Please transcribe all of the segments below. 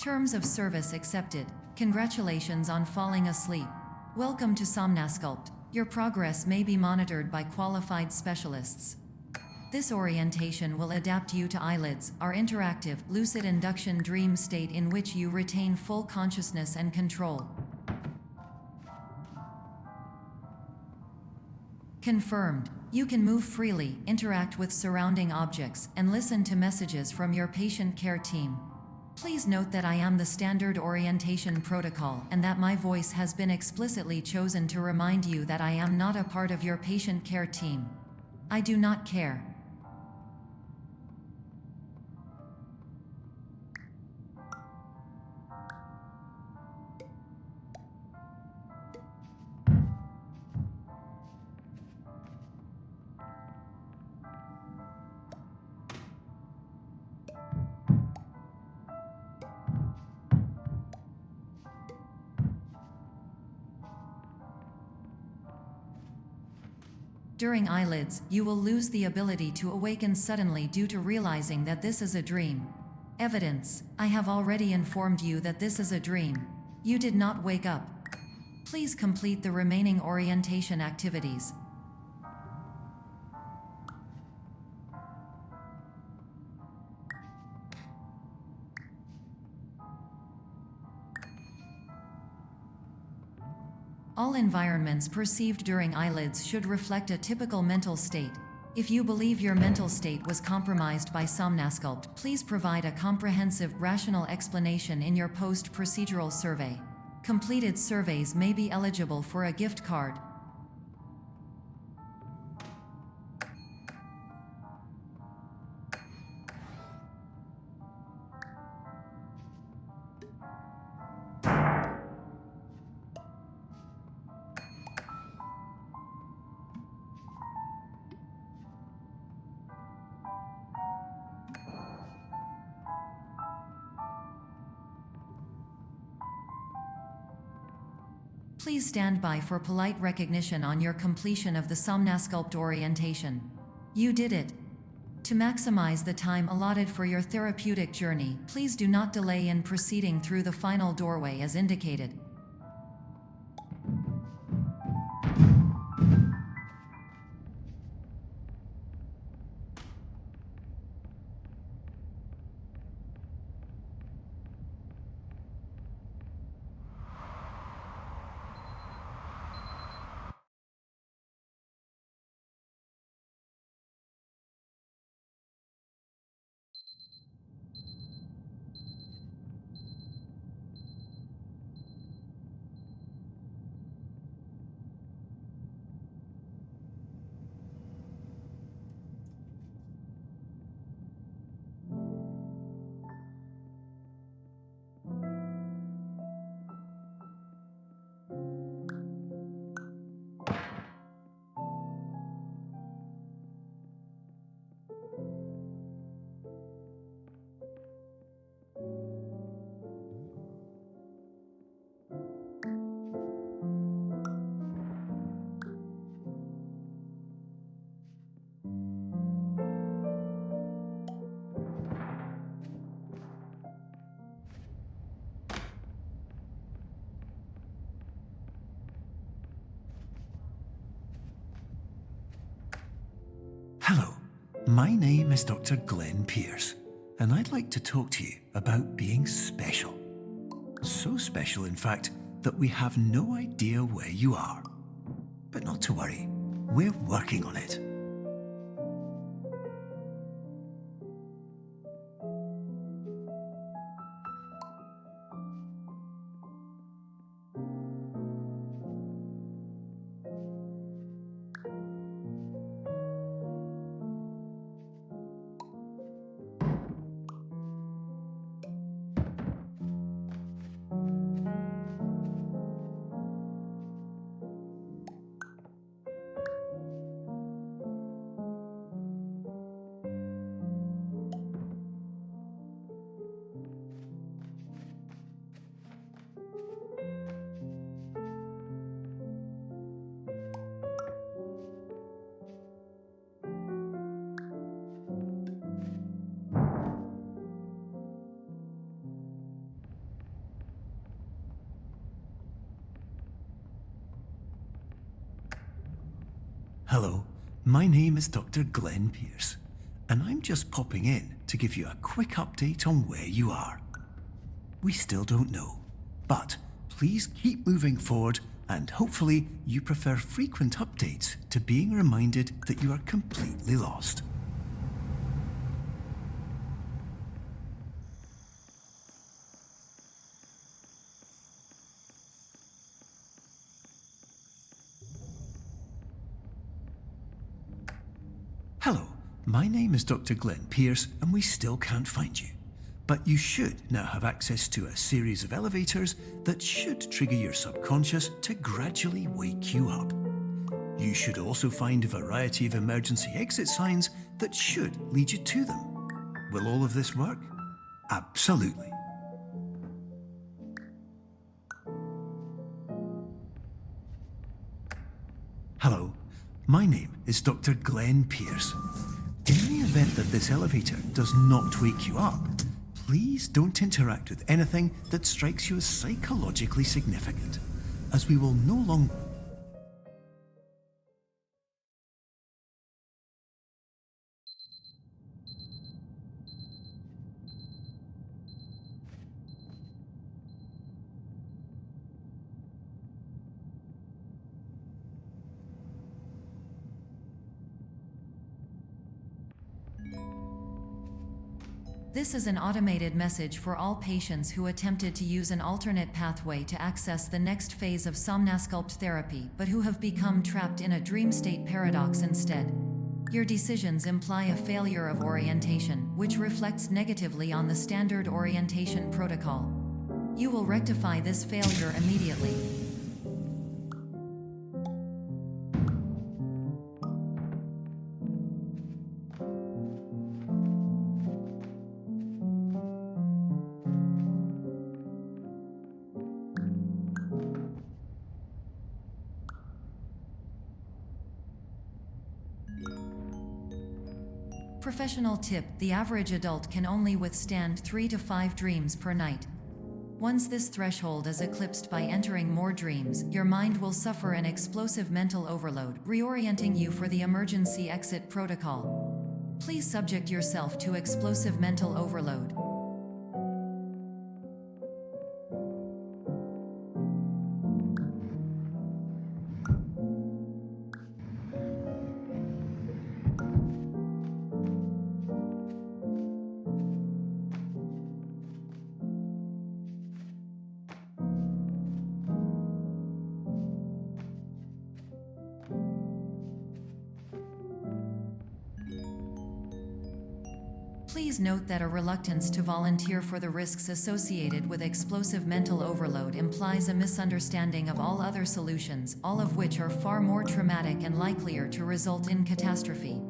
Terms of service accepted. Congratulations on falling asleep. Welcome to Somnasculpt. Your progress may be monitored by qualified specialists. This orientation will adapt you to eyelids, our interactive, lucid induction dream state in which you retain full consciousness and control. Confirmed. You can move freely, interact with surrounding objects, and listen to messages from your patient care team. Please note that I am the standard orientation protocol and that my voice has been explicitly chosen to remind you that I am not a part of your patient care team. I do not care. During eyelids, you will lose the ability to awaken suddenly due to realizing that this is a dream. Evidence: I have already informed you that this is a dream. You did not wake up. Please complete the remaining orientation activities. All environments perceived during eyelids should reflect a typical mental state. If you believe your mental state was compromised by Somnasculpt, please provide a comprehensive, rational explanation in your post-procedural survey. Completed surveys may be eligible for a gift card. Please stand by for polite recognition on your completion of the Somnasculpt orientation. You did it. To maximize the time allotted for your therapeutic journey, please do not delay in proceeding through the final doorway as indicated. Hello, my name is Dr. Glenn Pierce, and I'd like to talk to you about being special. So special, in fact, that we have no idea where you are. But not to worry, we're working on it. my name is Dr. Glenn Pierce, and I'm just popping in to give you a quick update on where you are. We still don't know, but please keep moving forward, and hopefully you prefer frequent updates to being reminded that you are completely lost. Hello, my name is Dr. Glenn Pierce, and we still can't find you. But you should now have access to a series of elevators that should trigger your subconscious to gradually wake you up. You should also find a variety of emergency exit signs that should lead you to them. Will all of this work? Absolutely. Hello, my name is Dr. Glenn Pierce. In the event that this elevator does not wake you up, please don't interact with anything that strikes you as psychologically significant, as we will no longer... This is an automated message for all patients who attempted to use an alternate pathway to access the next phase of somnasculpt therapy but who have become trapped in a dream state paradox instead. Your decisions imply a failure of orientation, which reflects negatively on the standard orientation protocol. You will rectify this failure immediately. Professional tip: the average adult can only withstand 3 to 5 dreams per night. Once this threshold is eclipsed by entering more dreams, your mind will suffer an explosive mental overload, reorienting you for the emergency exit protocol. Please subject yourself to explosive mental overload. Please note that a reluctance to volunteer for the risks associated with explosive mental overload implies a misunderstanding of all other solutions, all of which are far more traumatic and likelier to result in catastrophe.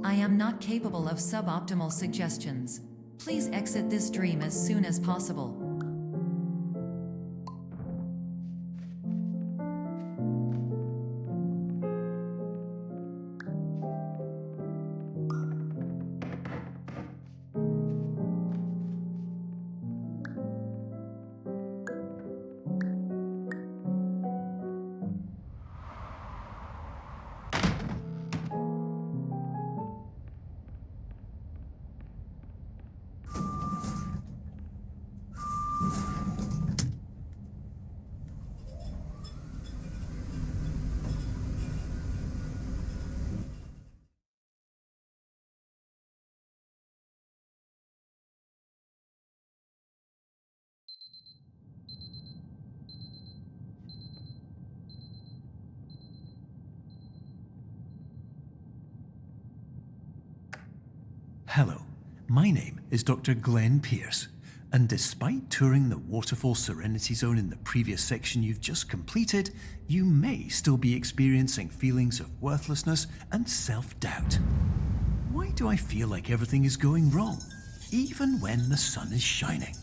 I am not capable of suboptimal suggestions. Please exit this dream as soon as possible. Hello, my name is Dr. Glenn Pierce, and despite touring the Waterfall Serenity Zone in the previous section you've just completed, you may still be experiencing feelings of worthlessness and self-doubt. Why do I feel like everything is going wrong, even when the sun is shining?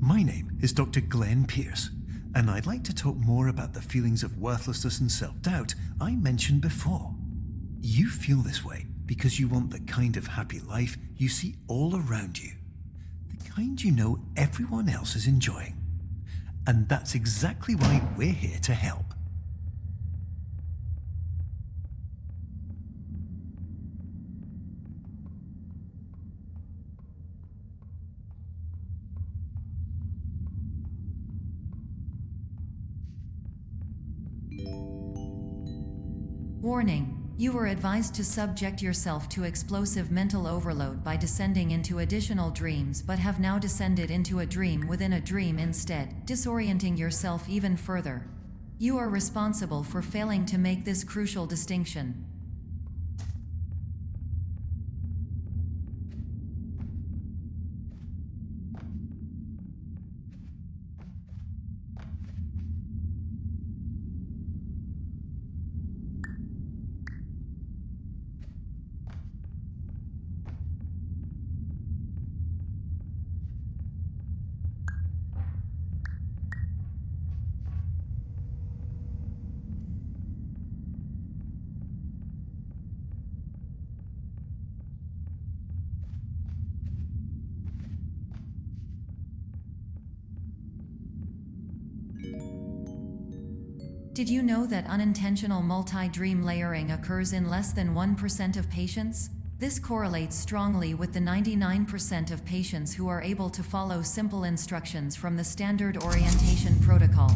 My name is Dr. Glenn Pierce, and I'd like to talk more about the feelings of worthlessness and self-doubt I mentioned before. You feel this way because you want the kind of happy life you see all around you, the kind you know everyone else is enjoying. And that's exactly why we're here to help. Warning: you were advised to subject yourself to explosive mental overload by descending into additional dreams, but have now descended into a dream within a dream instead, disorienting yourself even further. You are responsible for failing to make this crucial distinction. Did you know that unintentional multi-dream layering occurs in less than 1% of patients? This correlates strongly with the 99% of patients who are able to follow simple instructions from the standard orientation protocol.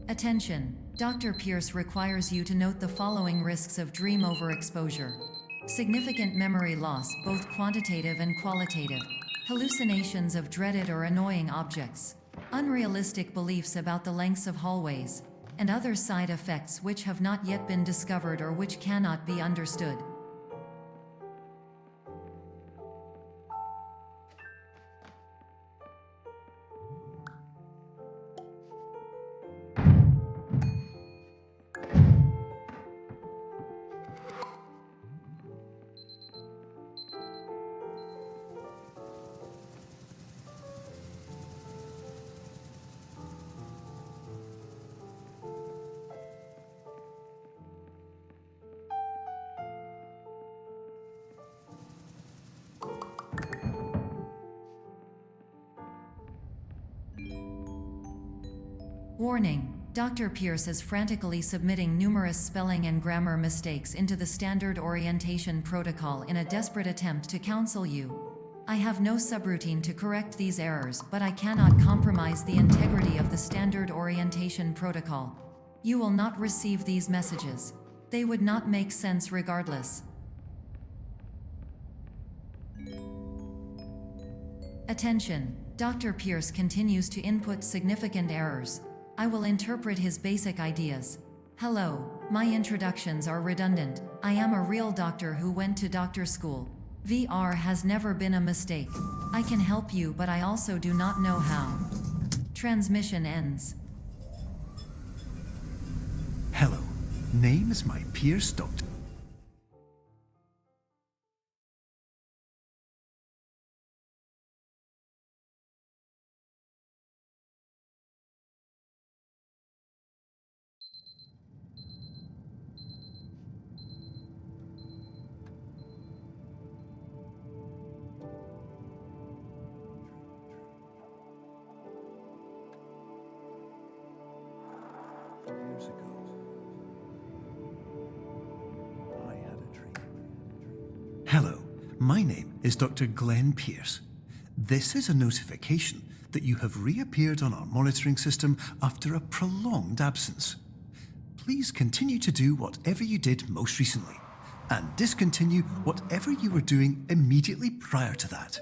Attention! Dr. Pierce requires you to note the following risks of dream overexposure. Significant memory loss, both quantitative and qualitative. Hallucinations of dreaded or annoying objects. Unrealistic beliefs about the lengths of hallways. And other side effects which have not yet been discovered or which cannot be understood. Warning: Dr. Pierce is frantically submitting numerous spelling and grammar mistakes into the standard orientation protocol in a desperate attempt to counsel you. I have no subroutine to correct these errors, but I cannot compromise the integrity of the standard orientation protocol. You will not receive these messages. They would not make sense regardless. Attention! Dr. Pierce continues to input significant errors. I will interpret his basic ideas. Hello, my introductions are redundant. I am a real doctor who went to doctor school. VR has never been a mistake. I can help you, but I also do not know how. Transmission ends. Hello, name is my Pierce Dr. my name is Dr. Glenn Pierce. This is a notification that you have reappeared on our monitoring system after a prolonged absence. Please continue to do whatever you did most recently, and discontinue whatever you were doing immediately prior to that.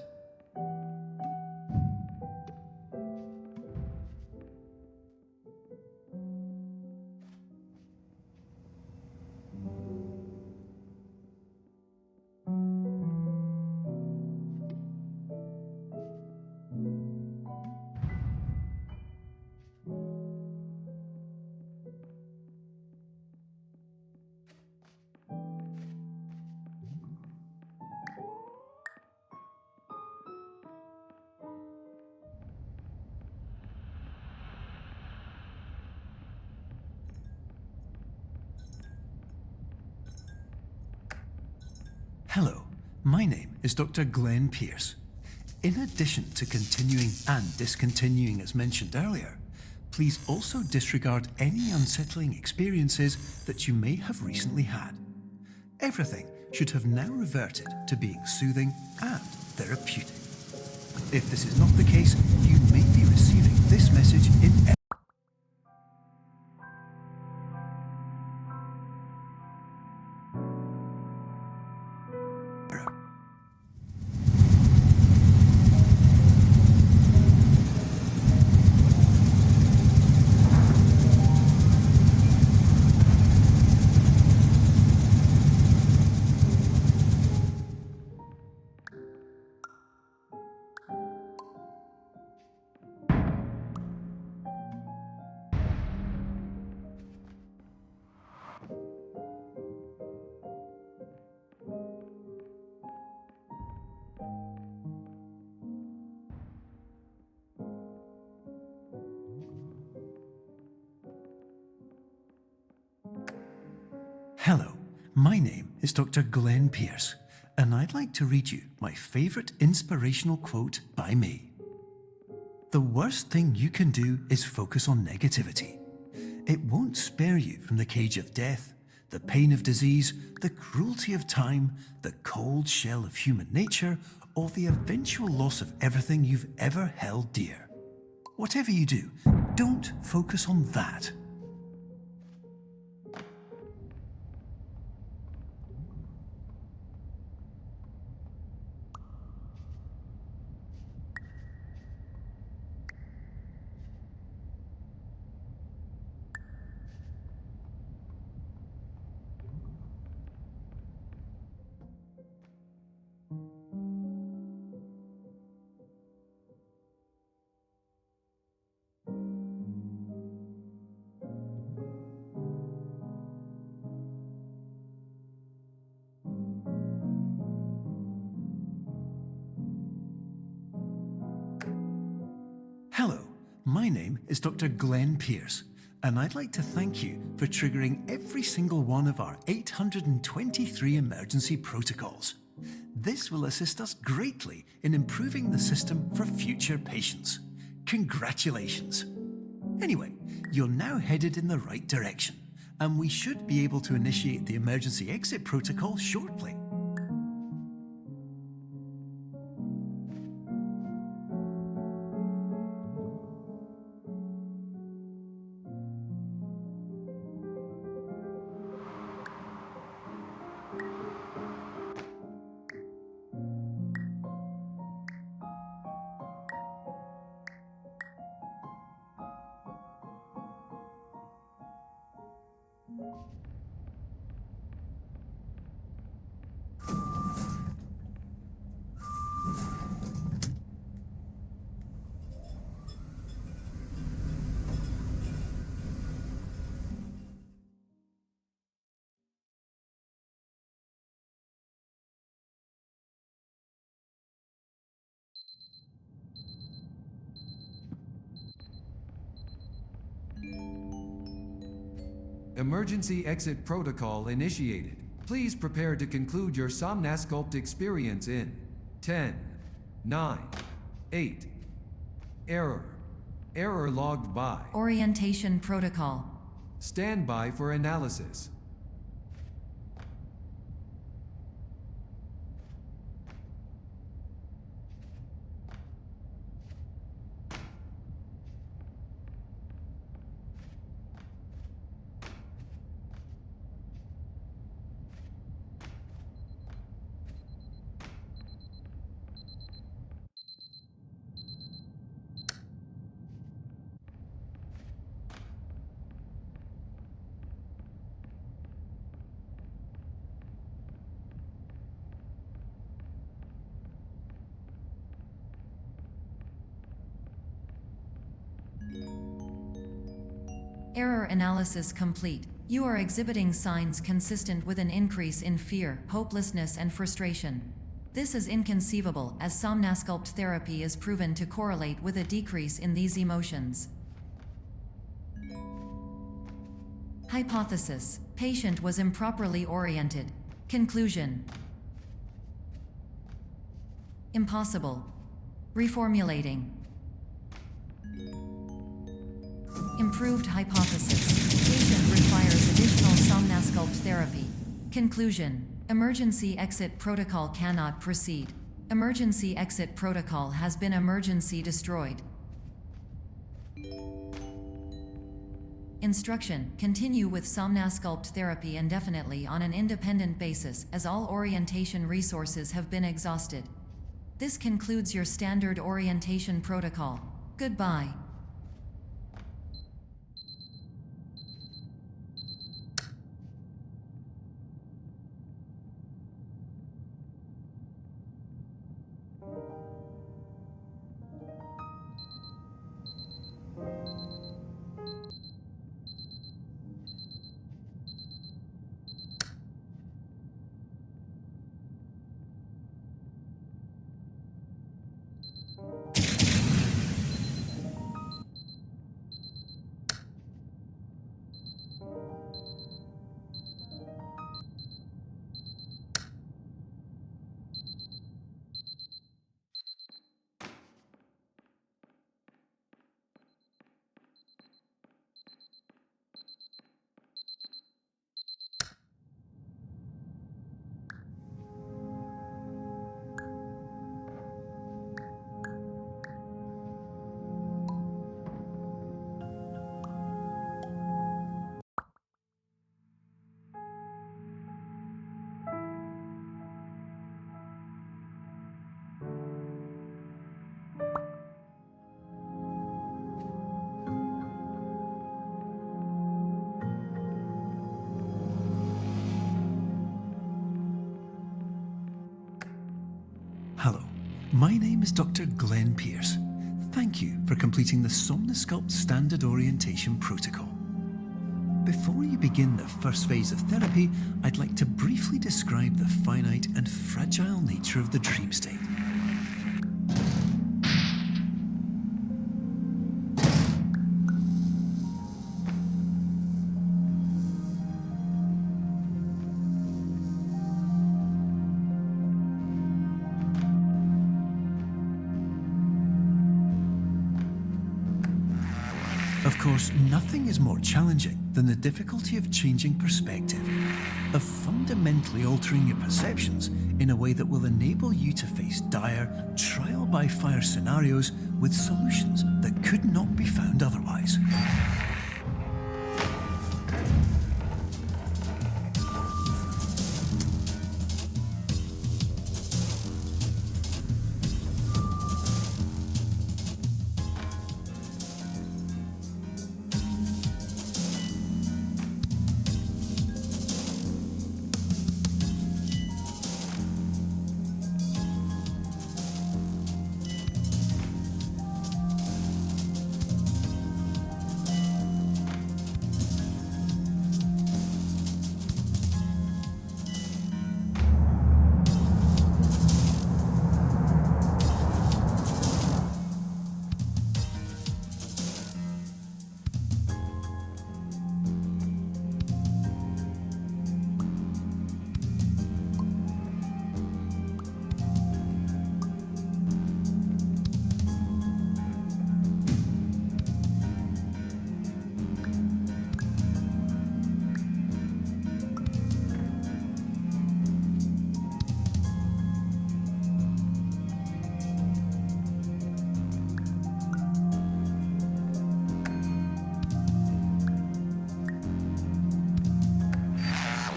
Hello, my name is Dr. Glenn Pierce. In addition to continuing and discontinuing as mentioned earlier, please also disregard any unsettling experiences that you may have recently had. Everything should have now reverted to being soothing and therapeutic. If this is not the case, you may be receiving this message in error. Hello, my name is Dr. Glenn Pierce, and I'd like to read you my favourite inspirational quote by me. The worst thing you can do is focus on negativity. It won't spare you from the cage of death, the pain of disease, the cruelty of time, the cold shell of human nature, or the eventual loss of everything you've ever held dear. Whatever you do, don't focus on that. Hello, my name is Dr. Glenn Pierce, and I'd like to thank you for triggering every single one of our 823 emergency protocols. This will assist us greatly in improving the system for future patients. Congratulations! Anyway, you're now headed in the right direction, and we should be able to initiate the emergency exit protocol shortly. Emergency exit protocol initiated. Please prepare to conclude your Somnasculpt experience in 10, 9, 8. Error. Error logged by. Orientation protocol. Stand by for analysis. Error analysis complete. You are exhibiting signs consistent with an increase in fear, hopelessness, and frustration. This is inconceivable, as somnasculpt therapy is proven to correlate with a decrease in these emotions. Hypothesis: patient was improperly oriented. Conclusion: impossible. Reformulating. Improved hypothesis: patient requires additional somnasculpt therapy. Conclusion: emergency exit protocol cannot proceed. Emergency exit protocol has been emergency destroyed. Instruction: continue with somnasculpt therapy indefinitely on an independent basis, as all orientation resources have been exhausted. This concludes your standard orientation protocol. Goodbye. Hello, my name is Dr. Glenn Pierce. Thank you for completing the Somnasculpt Standard Orientation Protocol. Before you begin the first phase of therapy, I'd like to briefly describe the finite and fragile nature of the dream state. Of course, nothing is more challenging than the difficulty of changing perspective, of fundamentally altering your perceptions in a way that will enable you to face dire, trial-by-fire scenarios with solutions that could not be found otherwise.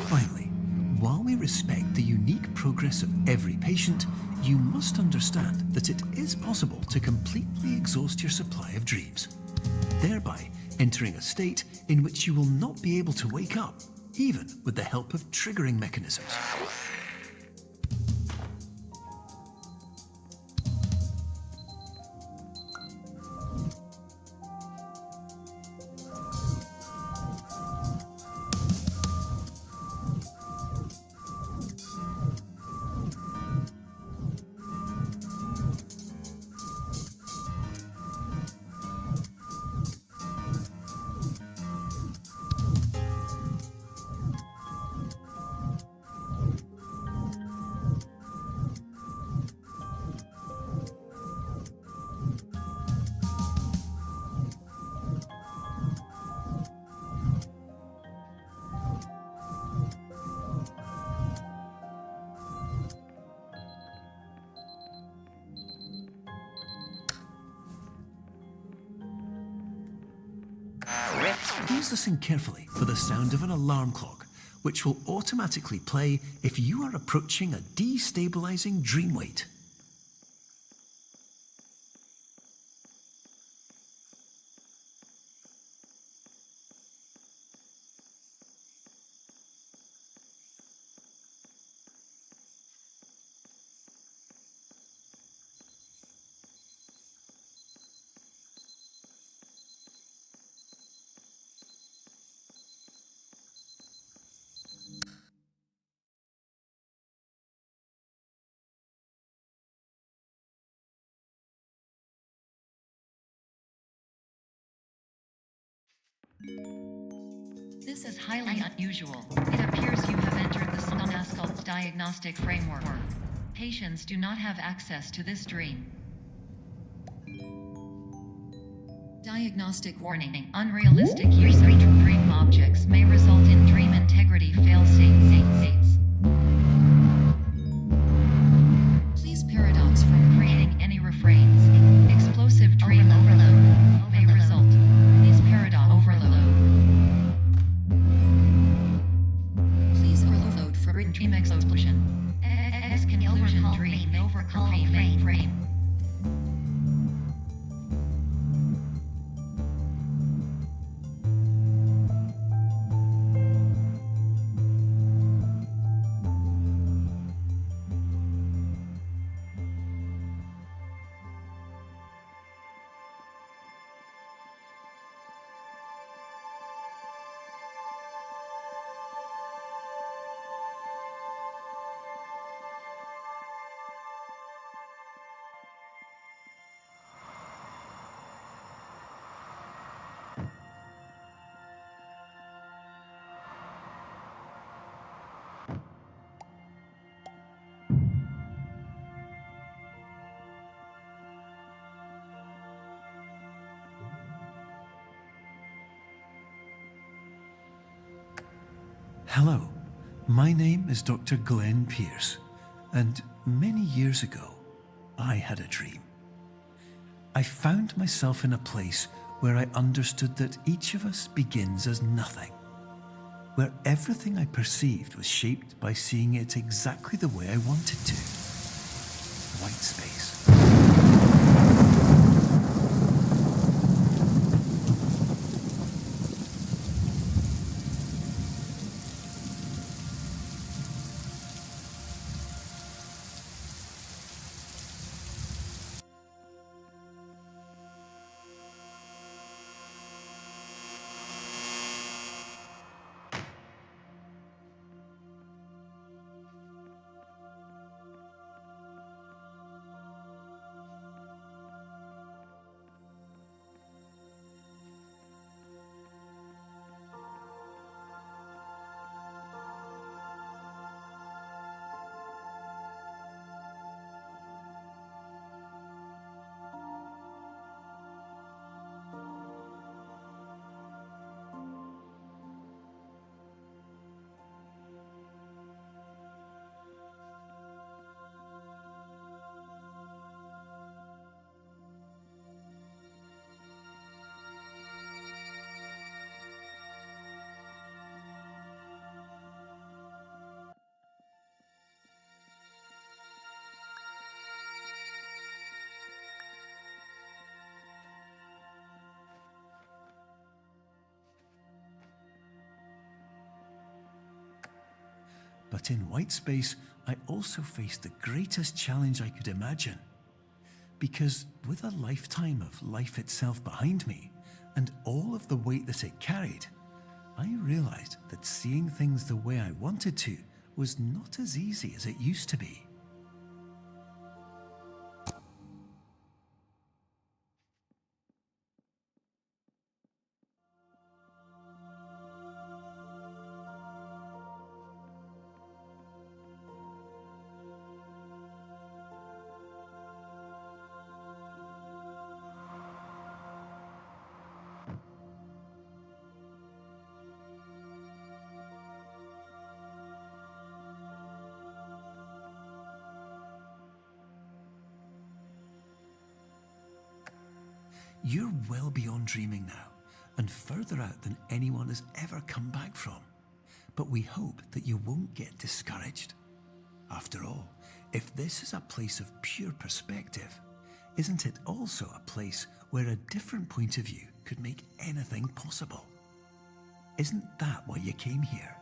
Finally, while we respect the unique progress of every patient, you must understand that it is possible to completely exhaust your supply of dreams, thereby entering a state in which you will not be able to wake up, even with the help of triggering mechanisms. Please listen carefully for the sound of an alarm clock, which will automatically play if you are approaching a destabilizing dream weight. This is highly unusual. It appears you have entered the Somnasculpt diagnostic framework. Patients do not have access to this dream. Diagnostic warning. Unrealistic use of dream objects may result in dream integrity fail-safes. Please paradox from creating any refrains. Explosive dream overload may result. Please paradox overload. Please overload for dream explosion. Exclusion dream overcall frame. Hello, my name is Dr. Glenn Pierce, and many years ago, I had a dream. I found myself in a place where I understood that each of us begins as nothing, where everything I perceived was shaped by seeing it exactly the way I wanted to. White space. But in white space, I also faced the greatest challenge I could imagine. Because with a lifetime of life itself behind me, and all of the weight that it carried, I realized that seeing things the way I wanted to was not as easy as it used to be. You're well beyond dreaming now, and further out than anyone has ever come back from. But we hope that you won't get discouraged. After all, if this is a place of pure perspective, isn't it also a place where a different point of view could make anything possible? Isn't that why you came here?